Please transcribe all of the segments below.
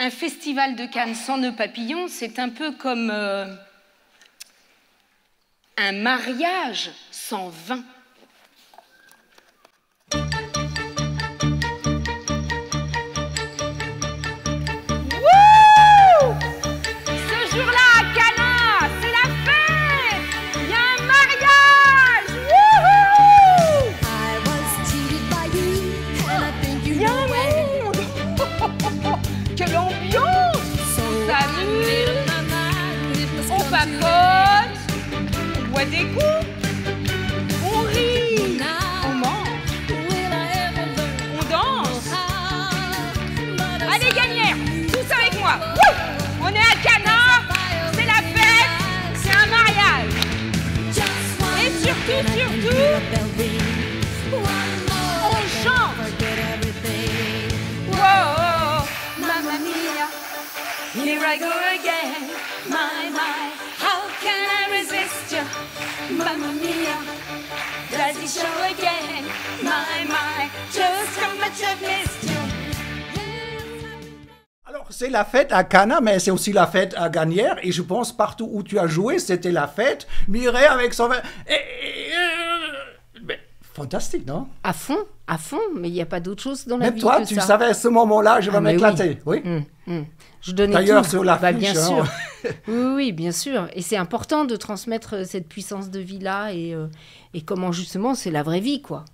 Un festival de Cannes sans nœud papillon, c'est un peu comme un mariage sans vin. On boit des coups, on rit, on mange, on danse. Allez, gagnères, tous avec moi. On est à Cana, c'est la fête, c'est un mariage. Et surtout, on chante. Whoa, mamma mia, here I go again, my. How can I resist you, mamma mia? Does it show again, my? Just how much I've missed you. Alors, c'est la fête à Cana, mais c'est aussi la fête à Gagnères. Et je pense partout où tu as joué, c'était la fête. Mireille avec son... Mais, fantastique, non? À fond, mais il n'y a pas d'autre chose dans la Même vie toi, que tu ça. savais à ce moment-là, je vais mais m'éclater. Oui. Je donnais D'ailleurs, tout. sur la fiche, bien hein. sûr. Oui, bien sûr. Et c'est important de transmettre cette puissance de vie-là et comment justement c'est la vraie vie, quoi.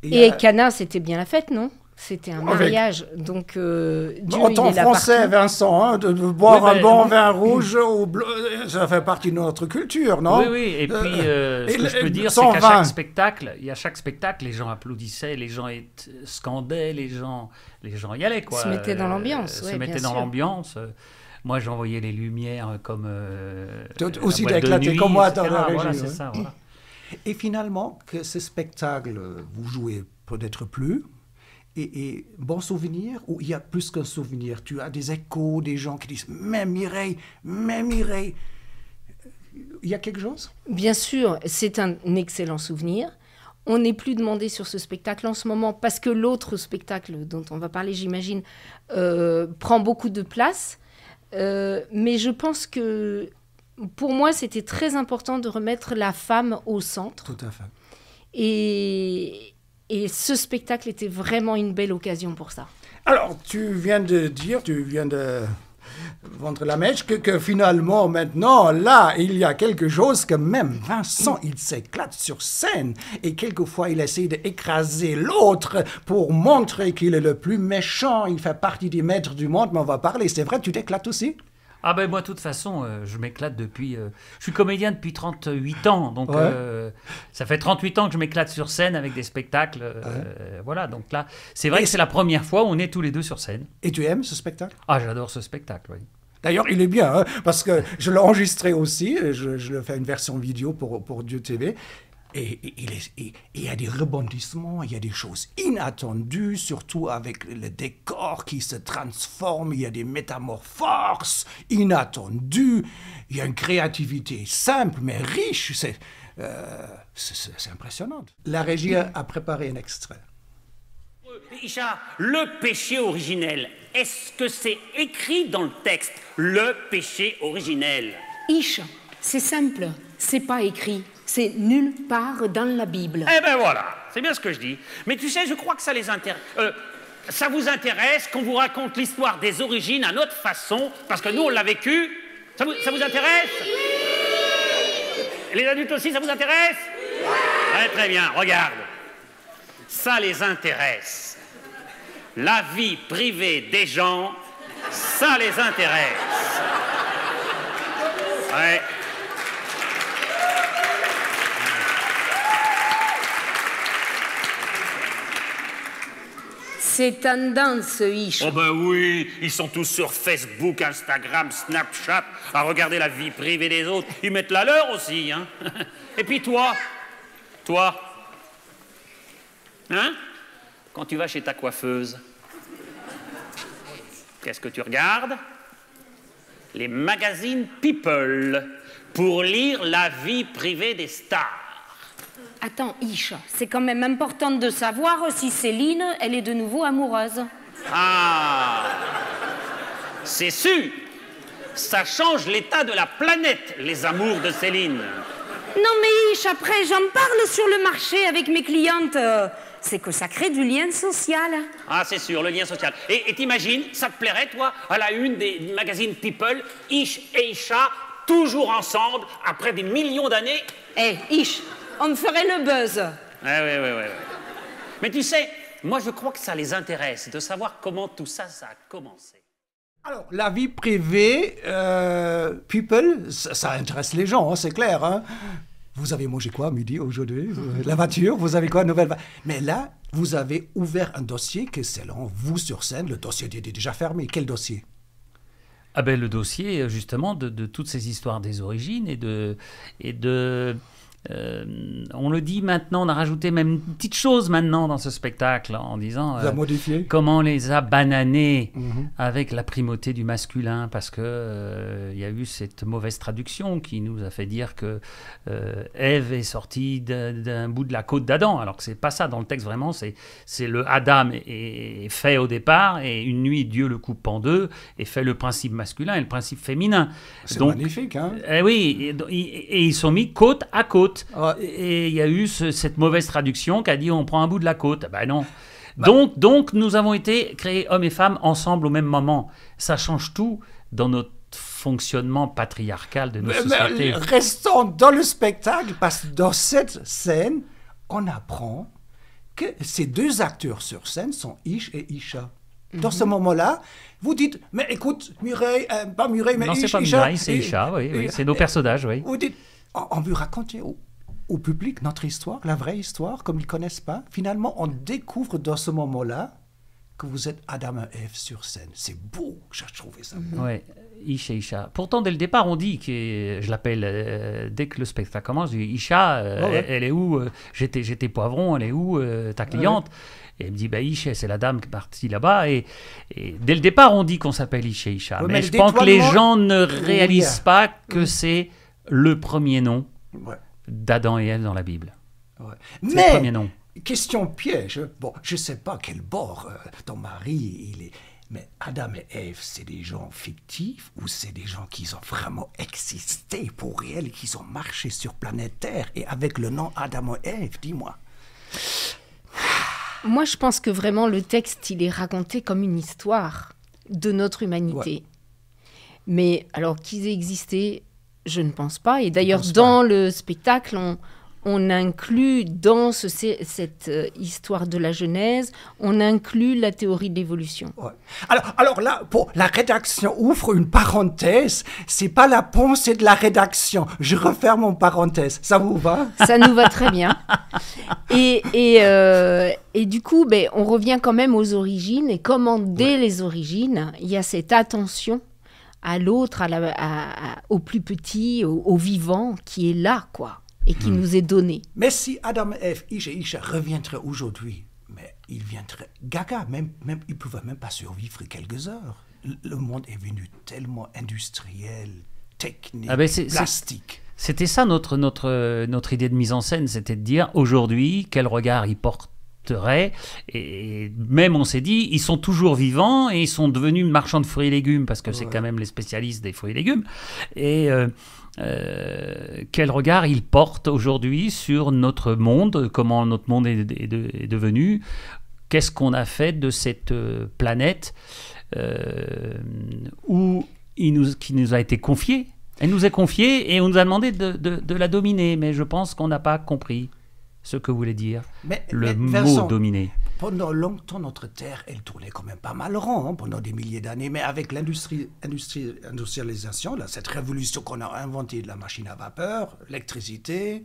Et Cana, c'était bien la fête, non? C'était un mariage, donc Dieu, en tant il est là français, partout. Vincent, hein, de boire un bon vin rouge ou bleu, ça fait partie de notre culture, non? Oui. Et puis, ce que je peux dire, c'est sans qu'à vin. chaque spectacle, les gens applaudissaient, les gens scandaient, les gens y allaient, quoi. Se mettaient dans l'ambiance, se mettaient dans l'ambiance. Moi, j'envoyais les lumières comme aussi la boîte de d'éclater nuit, comme moi etc. dans la régie. Voilà, c'est ouais. ça, voilà. Et finalement, que ce spectacle, vous jouez peut-être plus. Et bon souvenir, ou il y a plus qu'un souvenir? Tu as des échos, des gens qui disent « Même Mireille !» Il y a quelque chose? Bien sûr, c'est un excellent souvenir. On n'est plus demandé sur ce spectacle en ce moment parce que l'autre spectacle dont on va parler, j'imagine, prend beaucoup de place. Mais je pense que pour moi, c'était très important de remettre la femme au centre. Tout à fait. Et ce spectacle était vraiment une belle occasion pour ça. Alors, tu viens de vendre la mèche, que finalement, maintenant, là, il y a quelque chose que même Vincent, il s'éclate sur scène. Et quelquefois, il essaie d'écraser l'autre pour montrer qu'il est le plus méchant. Il fait partie des maîtres du monde, mais on va parler. C'est vrai, tu t'éclates aussi? Ah ben moi, de toute façon, je m'éclate depuis... je suis comédien depuis 38 ans, donc ça fait 38 ans que je m'éclate sur scène avec des spectacles. Voilà, donc là, c'est vrai que c'est la première fois où on est tous les deux sur scène. Et tu aimes ce spectacle? Ah, j'adore ce spectacle, oui. D'ailleurs, il est bien, hein, parce que je l'ai enregistré aussi, je le fais une version vidéo pour Dieu TV. Et il y a des rebondissements, il y a des choses inattendues, surtout avec le décor qui se transforme, il y a des métamorphoses inattendues, il y a une créativité simple mais riche, c'est impressionnant. La régie a préparé un extrait. Isha, le péché originel, est-ce que c'est écrit dans le texte, le péché originel? Ish, c'est simple, c'est pas écrit. C'est nulle part dans la Bible. Eh ben voilà, c'est bien ce que je dis. Mais tu sais, je crois que ça les intéresse. Ça vous intéresse qu'on vous raconte l'histoire des origines à notre façon, parce que nous, on l'a vécu. Ça vous intéresse? Les adultes aussi, ça vous intéresse? Ouais, très bien, regarde. Ça les intéresse. La vie privée des gens, ça les intéresse. Ouais. C'est tendance, Ish. Oh ben oui, ils sont tous sur Facebook, Instagram, Snapchat, à regarder la vie privée des autres. Ils mettent la leur aussi, hein. Et puis toi, hein? Quand tu vas chez ta coiffeuse, qu'est-ce que tu regardes? Les magazines People, pour lire la vie privée des stars. Attends, Ish, c'est quand même important de savoir si Céline, elle est de nouveau amoureuse. Ah! C'est sûr. Ça change l'état de la planète, les amours de Céline. Non mais Iche, après j'en parle sur le marché avec mes clientes. C'est que ça crée du lien social. Ah, c'est sûr, le lien social. Et t'imagines, ça te plairait, toi, à la une des magazines People, Iche et Isha, toujours ensemble, après des millions d'années? Eh, Iche, on me ferait le buzz. Ouais. Mais tu sais, moi je crois que ça les intéresse de savoir comment tout ça, ça a commencé. Alors, la vie privée, people, ça intéresse les gens, hein, c'est clair. Hein. Vous avez mangé quoi à midi aujourd'hui? La voiture, vous avez quoi, nouvelle? Mais là, vous avez ouvert un dossier que, selon vous sur scène, le dossier était déjà fermé. Quel dossier? Ah ben, le dossier, justement, de toutes ces histoires des origines on le dit maintenant, on a rajouté même une petite chose maintenant dans ce spectacle en disant comment on les a bananés avec la primauté du masculin, parce que il y a eu cette mauvaise traduction qui nous a fait dire que Ève est sortie d'un bout de la côte d'Adam, alors que c'est pas ça dans le texte. Vraiment, c'est le Adam est fait au départ, et une nuit Dieu le coupe en deux et fait le principe masculin et le principe féminin. C'est donc magnifique, hein? Oui, et ils sont mis côte à côte. Ouais. Et il y a eu cette mauvaise traduction qui a dit on prend un bout de la côte. Ben non. Donc nous avons été créés hommes et femmes ensemble au même moment. Ça change tout dans notre fonctionnement patriarcal de nos sociétés. Mais restons dans le spectacle, parce que dans cette scène, on apprend que ces deux acteurs sur scène sont Iche et Isha. Dans ce moment-là, vous dites, mais écoute, Mireille, pas Mireille, mais non, Isha. Non, c'est pas Mireille, c'est Isha, oui, c'est nos personnages, oui. Vous dites, on veut raconter au public notre histoire, la vraie histoire, comme ils ne connaissent pas. Finalement, on découvre dans ce moment-là que vous êtes Adam et Ève sur scène. C'est beau, j'ai trouvé ça beau. Oui, Iche et Isha. Pourtant, dès le départ, on dit que, je l'appelle, dès que le spectacle commence, je dis, Isha, elle est où? J'étais poivron, elle est où ta cliente? Et elle me dit, Iche, c'est la dame qui est partie là-bas. Et dès le départ, on dit qu'on s'appelle Iche et Isha. Mais je pense que les gens ne réalisent pas que c'est le premier nom d'Adam et Ève dans la Bible. C'est le premier nom. Question piège. Bon, je ne sais pas quel bord ton mari il est. Mais Adam et Ève, c'est des gens fictifs ou c'est des gens qui ont vraiment existé pour réel et qui ont marché sur planète Terre et avec le nom Adam et Ève, dis-moi. Moi, je pense que vraiment le texte, il est raconté comme une histoire de notre humanité. Ouais. Mais alors qu'ils aient existé, je ne pense pas. Et d'ailleurs, dans le spectacle, on inclut dans cette histoire de la Genèse, on inclut la théorie de l'évolution. Ouais. Alors là, pour la rédaction ouvre une parenthèse, c'est pas la pensée de la rédaction. Je referme mon parenthèse. Ça vous va? Ça nous va très bien. Et du coup, on revient quand même aux origines, et comment dès les origines, il y a cette attention à l'autre, au plus petit, au vivant, qui est là, quoi. Et qui nous est donné. Mais si Adam et Ève, Iche et Isha reviendraient aujourd'hui, mais ils viendraient gaga, même ils ne pouvaient même pas survivre quelques heures. Le monde est devenu tellement industriel, technique, plastique. C'était ça notre idée de mise en scène, c'était de dire aujourd'hui quel regard ils porteraient. Et même on s'est dit, ils sont toujours vivants et ils sont devenus marchands de fruits et légumes parce que c'est quand même les spécialistes des fruits et légumes. Et quel regard ils portent aujourd'hui sur notre monde, comment notre monde est devenu, qu'est-ce qu'on a fait de cette planète qui nous a été confiée. Elle nous est confiée et on nous a demandé de la dominer, mais je pense qu'on n'a pas compris ce que voulait dire le mot dominer. Pendant longtemps, notre Terre, elle tournait quand même pas mal rond, pendant des milliers d'années, mais avec l'industrialisation, cette révolution qu'on a inventée de la machine à vapeur, l'électricité,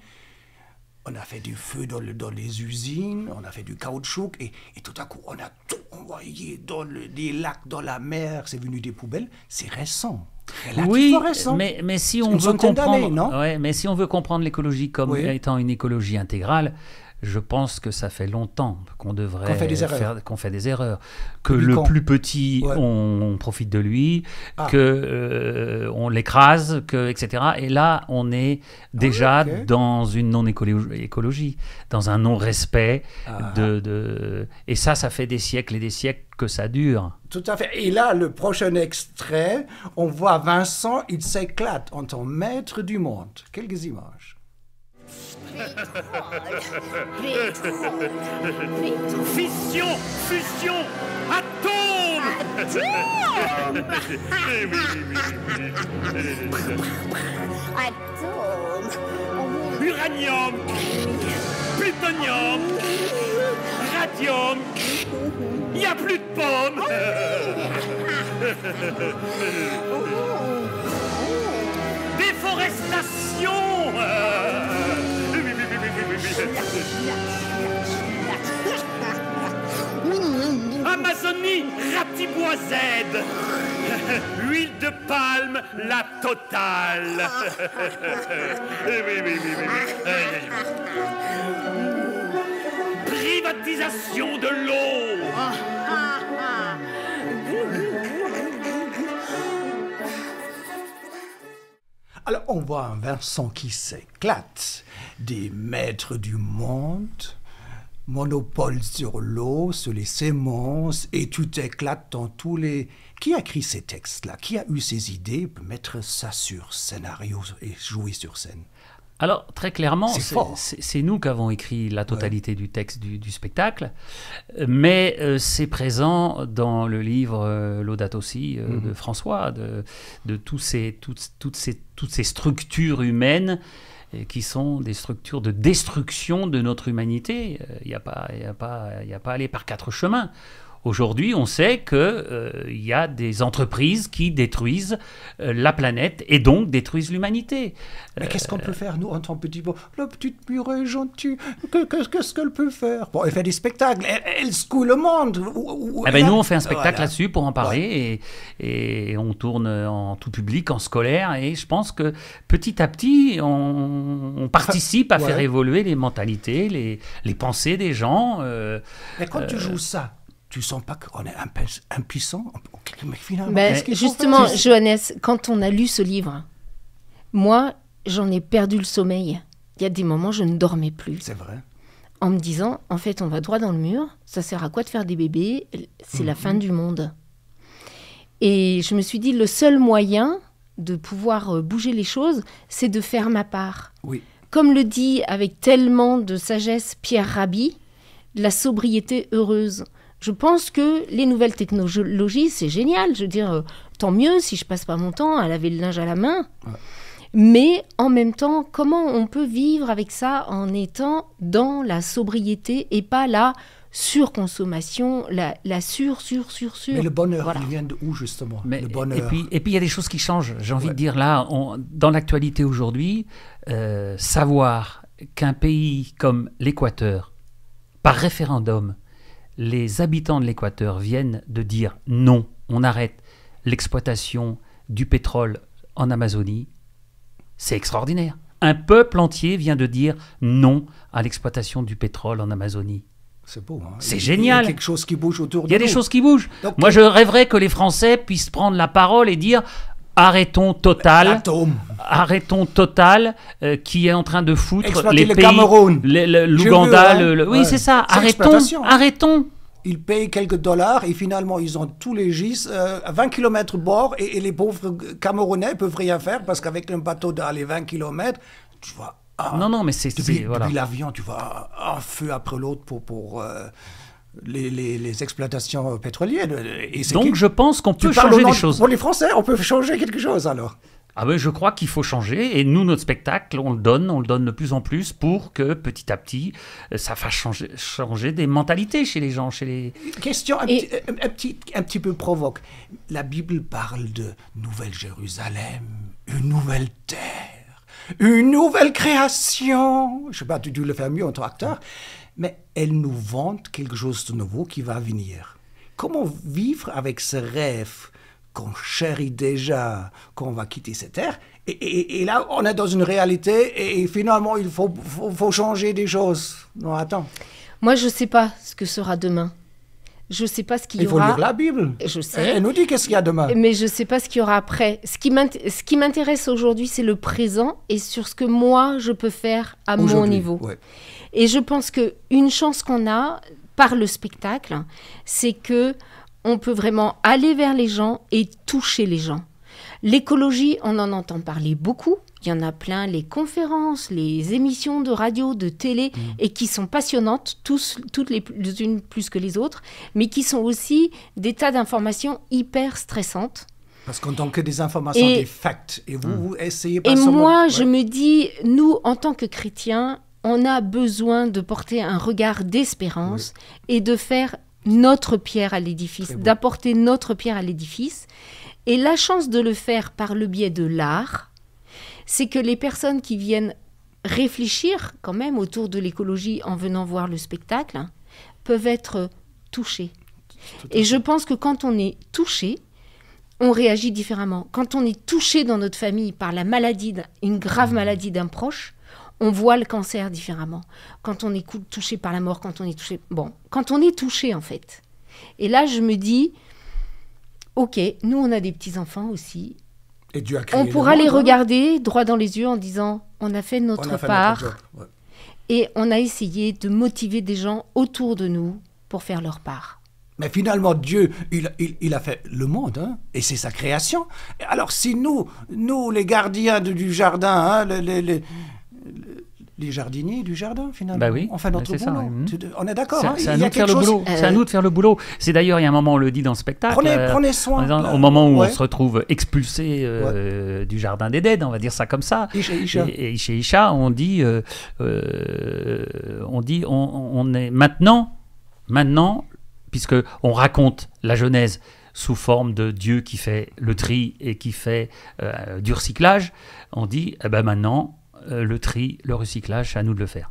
on a fait du feu dans les usines, on a fait du caoutchouc, et tout à coup, on a tout envoyé dans des lacs, dans la mer, c'est venu des poubelles, c'est récent. Oui, mais si on veut comprendre, mais si on veut comprendre l'écologie comme étant une écologie intégrale, je pense que ça fait longtemps qu'on devrait qu'on fait des erreurs, que Depuis le plus petit, ouais. on profite de lui, que on l'écrase, etc. Et là, on est déjà dans une non-écologie, dans un non-respect et ça fait des siècles et des siècles que ça dure. Tout à fait. Et là, le prochain extrait, on voit Vincent, il s'éclate en tant que maître du monde. Quelques images. Fission, fusion, atome. Uranium, plutonium, radium. Il n'y a plus de pommes. Déforestation. Amazonie, ratiboisette. Huile de palme, la totale. Privatisation de l'eau. Alors, on voit un Vincent qui s'éclate, des maîtres du monde, monopole sur l'eau, sur les semences, et tout éclate dans tous les... Qui a écrit ces textes-là? Qui a eu ces idées pour mettre ça sur scénario et jouer sur scène? Alors, très clairement, c'est c'est nous qui avons écrit la totalité du texte du spectacle, mais c'est présent dans le livre Laudato Si de François, de toutes ces structures humaines qui sont des structures de destruction de notre humanité. Il n'y a pas à aller par quatre chemins. Aujourd'hui, on sait qu'il y a des entreprises qui détruisent la planète et donc détruisent l'humanité. Mais qu'est-ce qu'on peut faire, nous, en tant que petit bon, la petite Mireille est gentille, qu'est-ce qu'elle peut faire? Bon, elle fait des spectacles, elle secoue le monde. Nous, on fait un spectacle là-dessus pour en parler et on tourne en tout public, en scolaire, et je pense que petit à petit, on participe à faire évoluer les mentalités, les pensées des gens. Mais quand tu joues ça, tu sens pas qu'on est impuissant? Mais finalement, justement, Johannes, quand on a lu ce livre, moi, j'en ai perdu le sommeil. Il y a des moments, je ne dormais plus. C'est vrai. En me disant, en fait, on va droit dans le mur, ça sert à quoi de faire des bébés? C'est la fin du monde. Et je me suis dit, le seul moyen de pouvoir bouger les choses, c'est de faire ma part. Oui. Comme le dit avec tellement de sagesse Pierre Rabhi, la sobriété heureuse. Je pense que les nouvelles technologies, c'est génial. Je veux dire, tant mieux si je passe pas mon temps à laver le linge à la main. Ouais. Mais en même temps, comment on peut vivre avec ça en étant dans la sobriété et pas la surconsommation, la sur. Mais le bonheur, il vient de où justement? Le bonheur. Et puis il y a des choses qui changent. J'ai envie de dire là, dans l'actualité aujourd'hui, savoir qu'un pays comme l'Équateur, par référendum, les habitants de l'Équateur viennent de dire non, on arrête l'exploitation du pétrole en Amazonie, c'est extraordinaire. Un peuple entier vient de dire non à l'exploitation du pétrole en Amazonie. C'est beau, hein? C'est génial. Il y a quelque chose qui bouge autour de nous. Il y a des choses qui bougent. Donc, moi, je rêverais que les Français puissent prendre la parole et dire arrêtons Total, qui est en train de foutre exploiter les le pays, Cameroun, l'Ouganda, oui, c'est ça. Arrêtons. Ils payent quelques dollars et finalement ils ont tous les gis à 20 km bord et les pauvres Camerounais ne peuvent rien faire parce qu'avec un bateau d'aller 20 km, tu vois. Non, mais c'est depuis l'avion, tu vois un feu après l'autre pour les exploitations pétrolières. Donc je pense qu'on peut changer des choses. Pour les Français, on peut changer quelque chose alors. Ah ben, je crois qu'il faut changer, et nous, notre spectacle, on le donne de plus en plus pour que, petit à petit, ça fasse changer des mentalités chez les gens, Question un petit peu provoque. La Bible parle de Nouvelle Jérusalem, une nouvelle terre, une nouvelle création. Je ne sais pas, tu le fais mieux en tant qu'acteur, mais elle nous vante quelque chose de nouveau qui va venir. Comment vivre avec ce rêve qu'on chérit déjà, qu'on va quitter cette terre, Et là, on est dans une réalité et finalement, il faut changer des choses. Non, attends. Moi, je ne sais pas ce que sera demain. Je ne sais pas ce qu'il y aura. Il faut lire la Bible. Je sais. Elle nous dit qu'est-ce qu'il y a demain. Mais je ne sais pas ce qu'il y aura après. Ce qui m'intéresse aujourd'hui, c'est le présent et sur ce que moi, je peux faire à mon niveau. Ouais. Et je pense qu'une chance qu'on a par le spectacle, c'est qu'on peut vraiment aller vers les gens et toucher les gens. L'écologie, on en entend parler beaucoup. Il y en a plein, les conférences, les émissions de radio, de télé, et qui sont passionnantes, toutes les unes plus que les autres, mais qui sont aussi des tas d'informations hyper stressantes. Parce qu'on donne que des informations, des facts, et vous essayez pas... Et moi, je me dis, nous, en tant que chrétiens, on a besoin de porter un regard d'espérance et de faire notre pierre à l'édifice, d'apporter notre pierre à l'édifice. Et la chance de le faire par le biais de l'art, c'est que les personnes qui viennent réfléchir quand même autour de l'écologie en venant voir le spectacle peuvent être touchées. Et je pense que quand on est touché, on réagit différemment. Quand on est touché dans notre famille par la maladie, une grave maladie d'un proche, on voit le cancer différemment. Quand on est touché par la mort, quand on est touché... Bon, quand on est touché en fait. Et là, je me dis, ok, nous on a des petits-enfants aussi. Et Dieu a créé on pourra les regarder droit dans les yeux en disant on a fait notre part et on a essayé de motiver des gens autour de nous pour faire leur part. Mais finalement, Dieu, il a fait le monde, hein, et c'est sa création. Alors si nous les gardiens du jardin, hein, les jardiniers du jardin, finalement, on fait notre boulot. On est d'accord. C'est à nous de faire le boulot. C'est à nous de faire le boulot. C'est d'ailleurs, il y a un moment, on le dit dans le spectacle. Prenez soin. Au moment où on se retrouve expulsé du jardin d'Éden, on va dire ça comme ça. Et chez Isha, on dit, on est maintenant, puisque on raconte la Genèse sous forme de Dieu qui fait le tri et qui fait du recyclage, on dit, maintenant. Le tri, le recyclage, c'est à nous de le faire.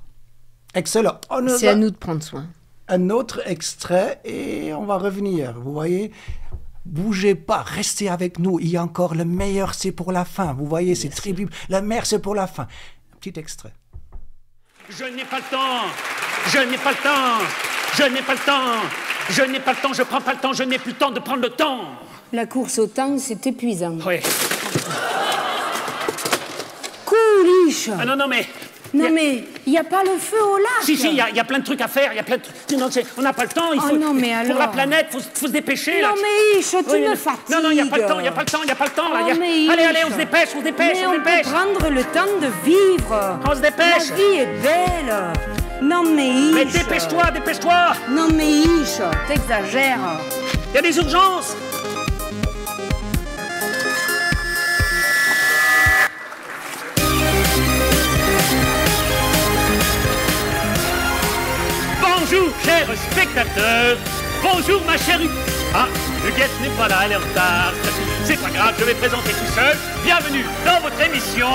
Excellent. C'est à nous de prendre soin. Un autre extrait et on va revenir. Vous voyez, bougez pas, restez avec nous. Il y a encore le meilleur, c'est pour la fin. Vous voyez, c'est très biblique. Le meilleur, c'est pour la fin. Un petit extrait. Je n'ai pas le temps. Je n'ai pas le temps. Je n'ai pas le temps. Je n'ai pas le temps. Je prends pas le temps. Je n'ai plus le temps de prendre le temps. La course au temps, c'est épuisant. Oui. Ah non, mais... Non, mais il n'y a pas le feu au lac. Si, il y a plein de trucs à faire, il y a plein de trucs... Non, on n'a pas le temps, il faut... non, mais alors... Pour la planète, il faut se dépêcher, là. Non, mais Iche, tu me fatigues. Non, il n'y a pas le temps, il n'y a pas le temps, là. Allez, on se dépêche, mais on peut prendre le temps de vivre. On se dépêche. La vie est belle. Non, mais Iche... Mais dépêche-toi. Non, mais Iche, t'exagères. Il y a des urgences. Bonjour, chers spectateurs. Bonjour, ma chère... Ah, le guest n'est pas là, elle est en retard. C'est pas grave, je vais présenter tout seul. Bienvenue dans votre émission...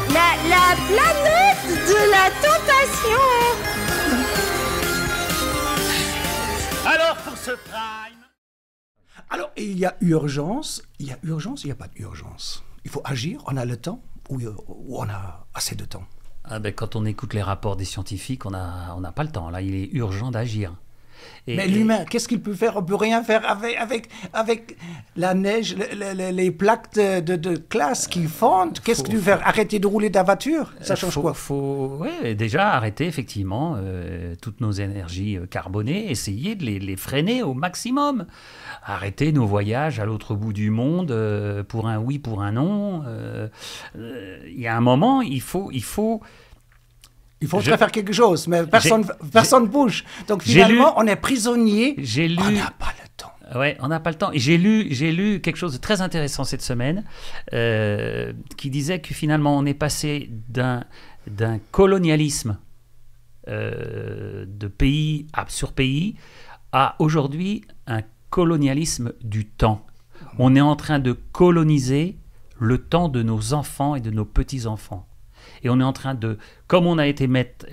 La planète de la tentation. Alors, pour ce prime... Alors, il y a urgence, il n'y a pas d'urgence. Il faut agir, on a le temps ou on a assez de temps. Quand on écoute les rapports des scientifiques, on n'a pas le temps. Là, il est urgent d'agir. Mais l'humain, qu'est-ce qu'il peut faire? On ne peut rien faire avec la neige, les plaques de glace qui fondent. Qu'est-ce que tu veux faire? Arrêter de rouler ta voiture? Ça change quoi? Faut déjà arrêter, effectivement, toutes nos énergies carbonées, essayer de les freiner au maximum. Arrêter nos voyages à l'autre bout du monde pour un oui, pour un non. Il y a un moment, il faut faire quelque chose, mais personne ne bouge. Donc finalement, on est prisonnier. On n'a pas le temps. Ouais, on n'a pas le temps. Et j'ai lu quelque chose de très intéressant cette semaine qui disait que finalement, on est passé d'un colonialisme de pays sur pays à aujourd'hui un colonialisme du temps. On est en train de coloniser le temps de nos enfants et de nos petits-enfants. Et on est en train de, comme on a été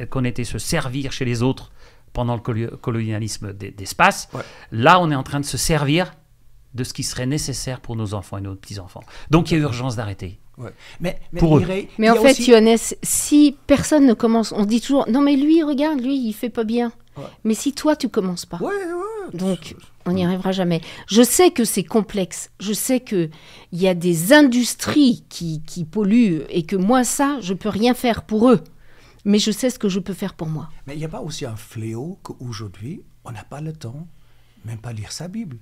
qu'on était se servir chez les autres pendant le colonialisme d'espace, là on est en train de se servir de ce qui serait nécessaire pour nos enfants et nos petits-enfants. Donc il y a urgence d'arrêter. Ouais. Mais Pour eux. Mireille, Mais il en y a fait, aussi- Johannes, si personne ne commence, on dit toujours, non mais lui, regarde, lui, il fait pas bien. Ouais. Mais si toi, tu commences pas, Ouais, ouais. donc on n'y arrivera jamais. Je sais que c'est complexe. Je sais qu'il y a des industries qui polluent et que moi, ça, je peux rien faire pour eux. Mais je sais ce que je peux faire pour moi. Mais il n'y a pas aussi un fléau qu'aujourd'hui, on n'a pas le temps, même pas lire sa Bible.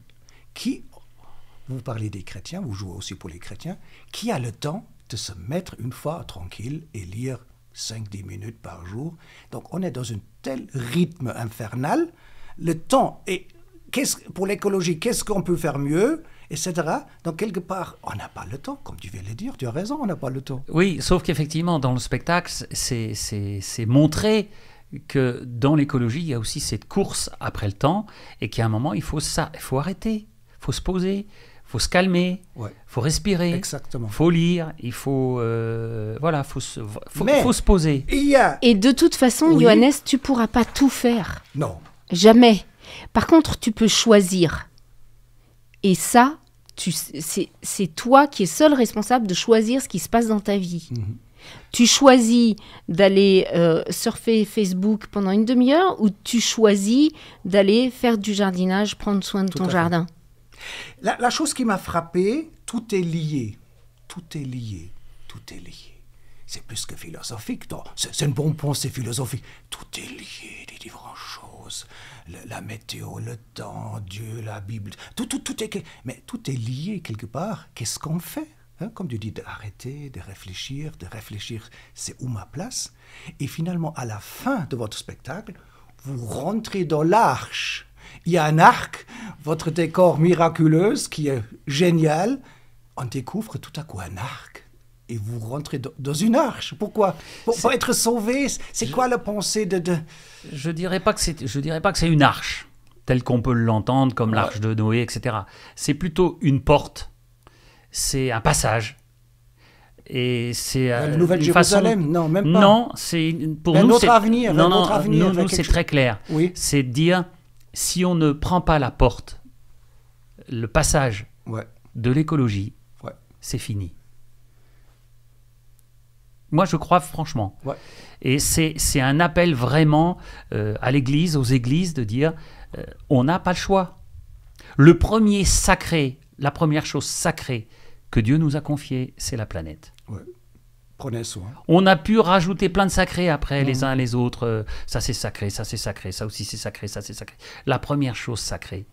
Vous parlez des chrétiens, vous jouez aussi pour les chrétiens, qui a le temps de se mettre une fois tranquille et lire 5-10 minutes par jour? Donc on est dans un tel rythme infernal. Le temps, et pour l'écologie, qu'est-ce qu'on peut faire mieux, etc. Donc quelque part, on n'a pas le temps, comme tu viens de le dire, tu as raison, on n'a pas le temps. Oui, sauf qu'effectivement, dans le spectacle, c'est montré que dans l'écologie, il y a aussi cette course après le temps et qu'à un moment, il faut arrêter, il faut se poser, il faut se calmer, il Ouais, faut respirer, exactement. il faut lire, il faut, faut Mais- se poser. Il y a... Et de toute façon, Oui. Johannes, tu pourras pas tout faire. Non. Jamais. Par contre, tu peux choisir. Et ça, c'est toi qui es seul responsable de choisir ce qui se passe dans ta vie. Mhm. Tu choisis d'aller surfer Facebook pendant une demi-heure ou tu choisis d'aller faire du jardinage, prendre soin de Tout ton à fait. jardin. La chose qui m'a frappé, tout est lié. Tout est lié. Tout est lié. C'est plus que philosophique. Non, c'est une bonne pensée philosophique. Tout est lié, des différentes choses. La météo, le temps, Dieu, la Bible. Tout est... Mais tout est lié quelque part. Qu'est-ce qu'on fait? Comme tu dis, d'arrêter, de réfléchir, c'est où ma place? Et finalement, à la fin de votre spectacle, vous rentrez dans l'arche. Il y a un arc, votre décor miraculeux qui est génial. On découvre tout à coup un arc. Et vous rentrez dans une arche. Pourquoi? Pour être sauvé. C'est quoi la pensée de... Je dirais pas que c'est une arche, telle qu'on peut l'entendre, comme l'arche de Noé, etc. C'est plutôt une porte. C'est un passage. Et c'est La Nouvelle une façon- Jérusalem? Non, même pas. Non, pour Un nous, autre avenir, Non, un non, autre avenir, nous, quelque c'est chose- très clair. Oui. C'est de dire, si on ne prend pas la porte, le passage Ouais. de l'écologie, Ouais. c'est fini. Moi, je crois franchement. Ouais. Et c'est un appel vraiment à l'Église, aux églises, de dire, on n'a pas le choix. La première chose sacrée que Dieu nous a confiée, c'est la planète. Ouais. Prenez soin. On a pu rajouter plein de sacrés après, les uns les autres. Ça c'est sacré, ça c'est sacré, ça aussi c'est sacré, ça c'est sacré. La première chose sacrée,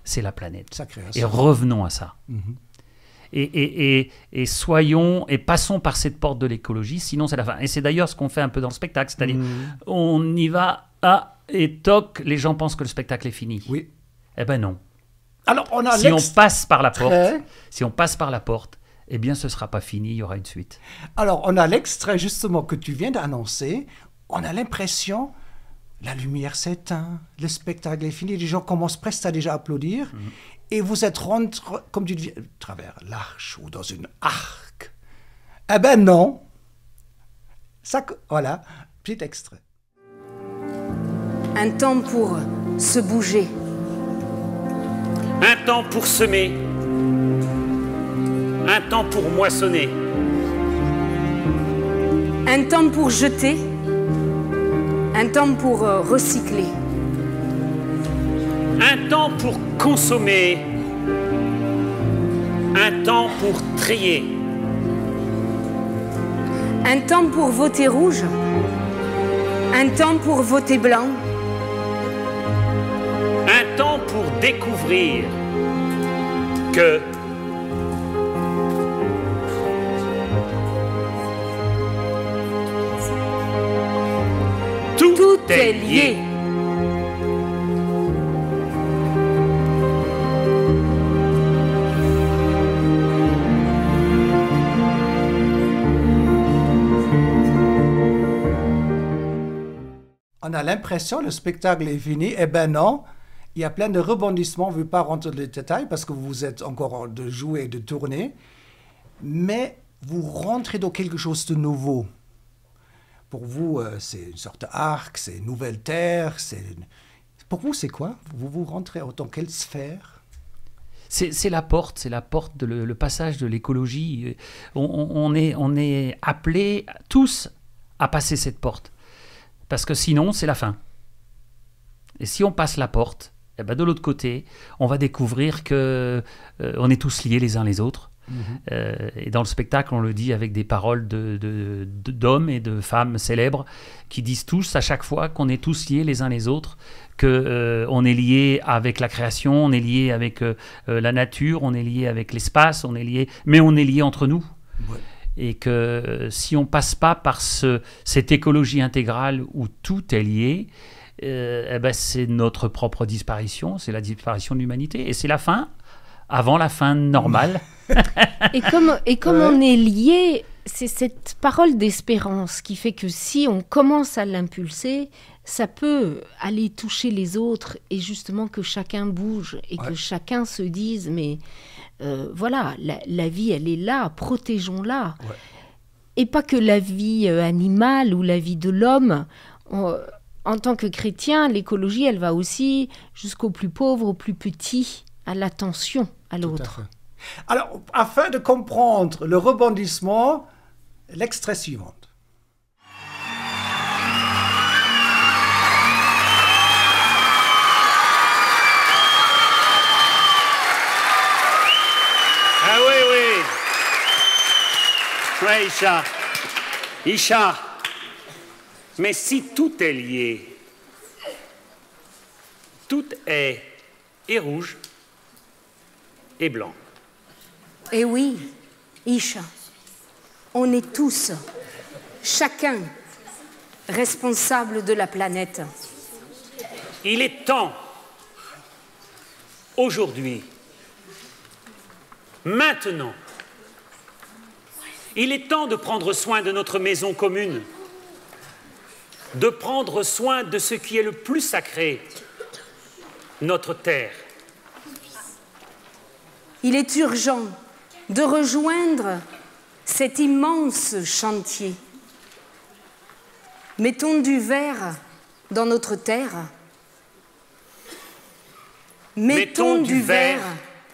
c'est la planète. Sacré. Et revenons à ça. Mhm. Et soyons et passons par cette porte de l'écologie, sinon c'est la fin. Et c'est d'ailleurs ce qu'on fait un peu dans le spectacle, c'est-à-dire on y va et toc, les gens pensent que le spectacle est fini. Oui. Eh ben non. Alors, on a Si on passe par la l'extrait. porte, eh bien ce sera pas fini, il y aura une suite. Alors, on a l'extrait justement que tu viens d'annoncer. On a l'impression, la lumière s'éteint, le spectacle est fini, les gens commencent presque à déjà applaudir. Et vous êtes rentré, comme tu dis, à travers l'arche ou dans une arc. Eh ben non. Ça, voilà, petit extrait. Un temps pour se bouger. Un temps pour semer, un temps pour moissonner, Un temps pour jeter. Un temps pour recycler. un temps pour consommer, un temps pour trier, Un temps pour voter rouge. Un temps pour voter blanc. un temps pour découvrir que tout est lié. On a l'impression le spectacle est fini. Eh ben non, il y a plein de rebondissements. Je ne veux pas rentrer dans les détails parce que vous êtes encore de jouer et de tourner. Mais vous rentrez dans quelque chose de nouveau. Pour vous, c'est une sorte d'arc, c'est une nouvelle terre. Pour vous, c'est quoi? Vous rentrez dans quelle sphère? c'est la porte, le passage de l'écologie. On est appelés tous à passer cette porte. Parce que sinon, c'est la fin. Et si on passe la porte, eh ben de l'autre côté, on va découvrir qu'on est tous liés les uns les autres. Et dans le spectacle, on le dit avec des paroles d'hommes et de femmes célèbres qui disent tous à chaque fois qu'on est tous liés les uns les autres, qu'on est liés avec la création, on est liés avec la nature, on est liés avec l'espace, mais on est liés entre nous. Ouais. Et que si on ne passe pas par cette écologie intégrale où tout est lié, eh ben c'est notre propre disparition, c'est la disparition de l'humanité. Et c'est la fin, avant la fin normale. Et comme on est lié, c'est cette parole d'espérance qui fait que si on commence à l'impulser, ça peut aller toucher les autres et justement que chacun bouge et que chacun se dise mais voilà, la vie elle est là, protégeons-la. Ouais. Et pas que la vie animale ou la vie de l'homme. En tant que chrétien, l'écologie elle va aussi jusqu'au plus pauvre, au plus petit, à l'attention à l'autre. Alors, afin de comprendre le rebondissement, l'extrait suivant. Ah oui. Oui, Isha. Mais si tout est lié, tout est et rouge et blanc. Eh oui, Isha, on est tous, chacun, responsable de la planète. Il est temps, aujourd'hui, maintenant, il est temps de prendre soin de notre maison commune, de prendre soin de ce qui est le plus sacré, notre terre. Il est urgent de rejoindre cet immense chantier. Mettons du verre dans notre terre. Mettons du verre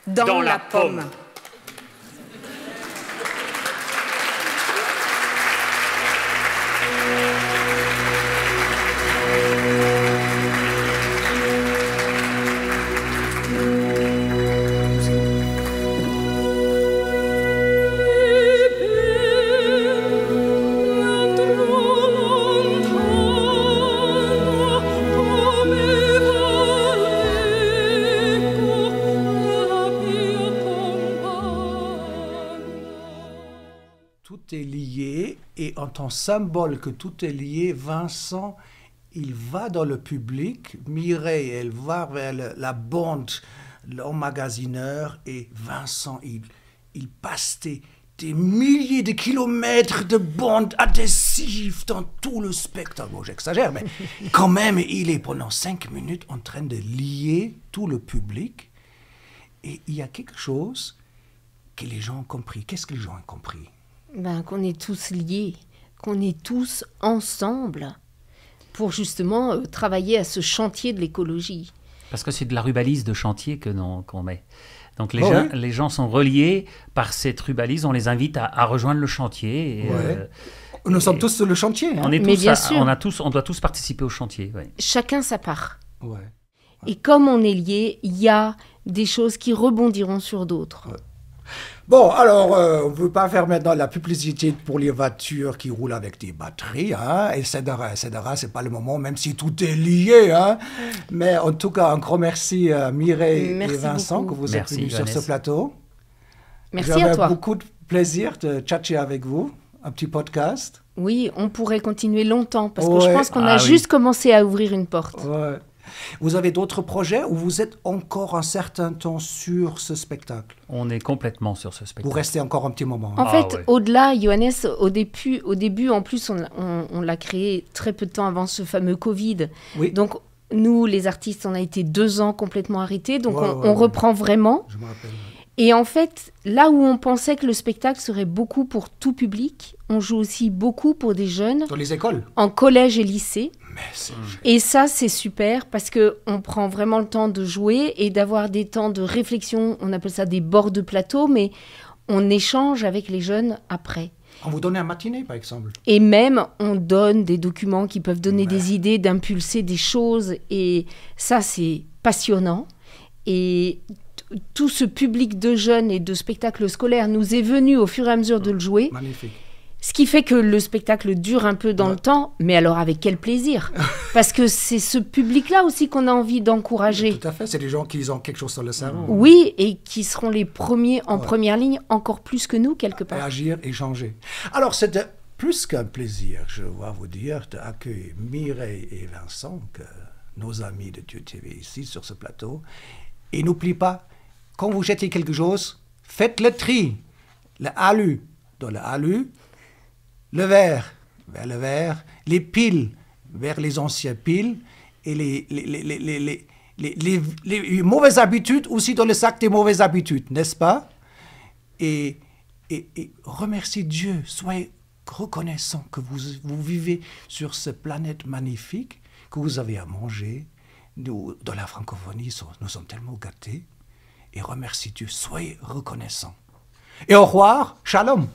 dans la pomme. En tant symbole que tout est lié, Vincent, il va dans le public, Mireille, elle va vers la bande, l'emmagasineur, et Vincent, il passe des milliers de kilomètres de bandes adhesives dans tout le spectacle. Bon, j'exagère, mais quand même, il est pendant 5 minutes en train de lier tout le public, et il y a quelque chose que les gens ont compris. Qu'est-ce que les gens ont compris? Qu'on est tous liés, qu'on est tous ensemble pour justement travailler à ce chantier de l'écologie. Parce que c'est de la rubalise de chantier qu'on met. Donc les gens sont reliés par cette rubalise, on les invite à rejoindre le chantier. Nous sommes tous sur le chantier. Hein. On doit tous participer au chantier. Ouais. Chacun sa part. Ouais. Et comme on est liés, il y a des choses qui rebondiront sur d'autres. Ouais. Bon, alors, on ne peut pas faire maintenant la publicité pour les voitures qui roulent avec des batteries, hein, etc., c'est pas le moment, même si tout est lié, hein. Mais en tout cas, un grand merci à Mireille et Vincent beaucoup. Que vous êtes venus sur ce plateau. Merci à toi. J'avais beaucoup de plaisir de tchatcher avec vous, un petit podcast. Oui, on pourrait continuer longtemps, parce que je pense qu'on a juste commencé à ouvrir une porte. Ouais. Vous avez d'autres projets ou vous êtes encore un certain temps sur ce spectacle? On est complètement sur ce spectacle. Vous restez encore un petit moment. En fait, au-delà, Johannes, au début, en plus, on l'a créé très peu de temps avant ce fameux Covid. Oui. Donc, nous, les artistes, on a été 2 ans complètement arrêtés. Donc, on reprend vraiment. Je me rappelle. Et en fait, là où on pensait que le spectacle serait beaucoup pour tout public, on joue aussi beaucoup pour des jeunes. Dans les écoles? En collège et lycée. Mais c'est... Et ça, c'est super parce qu'on prend vraiment le temps de jouer et d'avoir des temps de réflexion. On appelle ça des bords de plateau, mais on échange avec les jeunes après. On vous donne un matinée, par exemple. Et même, on donne des documents qui peuvent donner des idées, d'impulser des choses. Et ça, c'est passionnant. Et tout ce public de jeunes et de spectacles scolaires nous est venu au fur et à mesure de le jouer. Magnifique. Ce qui fait que le spectacle dure un peu dans le temps, mais alors avec quel plaisir. Parce que c'est ce public-là aussi qu'on a envie d'encourager. Tout à fait, c'est des gens qui ont quelque chose sur le cerveau. Oui, et qui seront les premiers en première ligne, encore plus que nous, quelque Et part. agir et changer. Alors, c'était plus qu'un plaisir, je dois vous dire, d'accueillir Mireille et Vincent, nos amis de Dieu TV ici, sur ce plateau. Et n'oubliez pas, quand vous jetez quelque chose, faites le tri. Le alu, dans le alu, le verre vers le verre, les piles vers les anciennes piles, et les mauvaises habitudes aussi dans le sac des mauvaises habitudes, n'est-ce pas? Et remerciez Dieu, soyez reconnaissants que vous vivez sur cette planète magnifique, que vous avez à manger. Nous, dans la francophonie, nous sommes tellement gâtés. Et remerciez Dieu, soyez reconnaissants. Et au revoir, shalom.